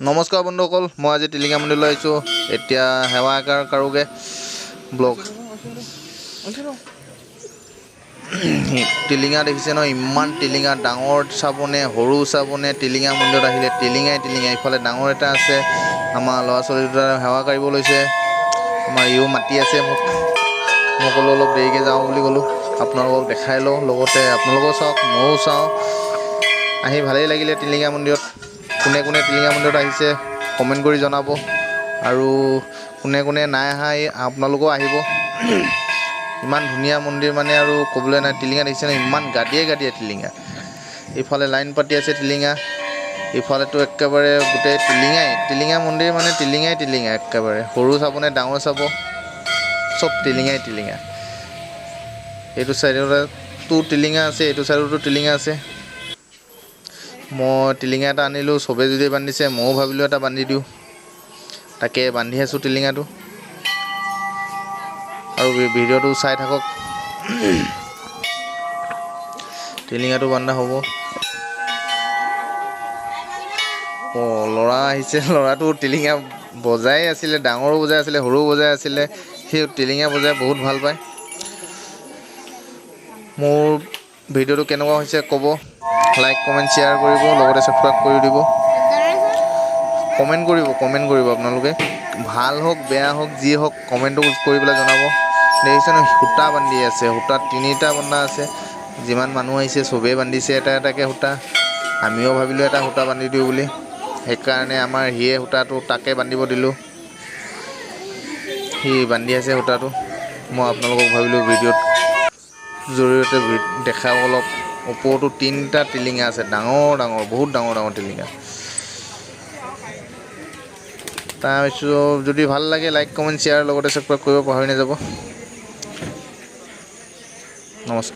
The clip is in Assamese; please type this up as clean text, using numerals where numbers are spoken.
নমস্কাৰ বন্ধুসকল, মই আজি টিলিঙা মন্দিৰলৈ আহিছোঁ। এতিয়া সেৱা কৰোঁগৈ ব্লগ। টিলিঙা দেখিছে ন, ইমান টিলিঙা, ডাঙৰ চাবনে সৰু চাবনে। টিলিঙা মন্দিৰত আহিলে টিলিঙাই। ইফালে ডাঙৰ এটা আছে, আমাৰ ল'ৰা ছোৱালী দুটা সেৱা কৰিব লৈছে। আমাৰ ইও মাতি আছে মোক ক'লোঁ অলপ দেৰিকৈ যাওঁ বুলি ক'লোঁ। আপোনালোকক দেখাই লওঁ, লগতে আপোনালোকেও চাওক, ময়ো চাওঁ। আহি ভালেই লাগিলে টিলিঙা মন্দিৰত। কোনে কোনে টিলিঙা মন্দিৰত আহিছে কমেণ্ট কৰি জনাব, আৰু কোনে কোনে নাই অহা আপোনালোকেও আহিব। ইমান ধুনীয়া মন্দিৰ মানে আৰু ক'বলৈ নাই। টিলিঙা দেখিছেনে, ইমান গাদিয়ে টিলিঙা। ইফালে লাইন পাতি আছে টিলিঙা, ইফালেতো একেবাৰে গোটেই টিলিঙা মন্দিৰ মানে টিলিঙাই একেবাৰে। সৰু চাবনে ডাঙৰ চাব, চব টিলিঙাই। এইটো চাইডতো টিলিঙা আছে, এইটো চাইডতো টিলিঙা আছে। মই টিলিঙা এটা আনিলোঁ, চবেই যদি বান্ধিছে ময়ো ভাবিলোঁ এটা বান্ধি দিওঁ। তাকে বান্ধি আছোঁ টিলিঙাটো, আৰু ভিডিঅ'টো চাই থাকক। টিলিঙাটো বান্ধা হ'ব। ল'ৰা আহিছে, ল'ৰাটো টিলিঙা বজাই আছিলে, ডাঙৰো বজাই আছিলে, সৰুও বজাই আছিলে। সি টিলিঙা বজাই বহুত ভাল পায়। মোৰ ভিডিঅ'টো কেনেকুৱা হৈছে ক'ব, লাইক কমেণ্ট শ্বেয়াৰ কৰিব, লগতে ছাবস্ক্ৰাইব কৰি দিব। কমেণ্ট কৰিব আপোনালোকে, ভাল হওক বেয়া হওক যি হওক কমেণ্টটো কৰি পেলাই জনাব। দেখিছেনে, সূতা বান্ধি আছে, সূতা 3টা বন্ধা আছে। যিমান মানুহ আহিছে চবেই বান্ধিছে এটা এটাকৈ সূতা। আমিও ভাবিলোঁ এটা সূতা বান্ধি দিওঁ বুলি, সেইকাৰণে আমাৰ সিয়ে সূতাটো তাকে বান্ধিব দিলোঁ। সি বান্ধি আছে সূতাটো। মই আপোনালোকক ভাবিলোঁ ভিডিঅ'ত জৰিয়তে দেখাওঁ অলপ। ওপৰতো 3টা টিলিঙা আছে, ডাঙৰ বহুত ডাঙৰ টিলিঙা। তাৰপিছত যদি ভাল লাগে লাইক কমেণ্ট শ্বেয়াৰ লগতে ছাবস্ক্ৰাইব কৰিব পাহৰি নাযাব। নমস্কাৰ।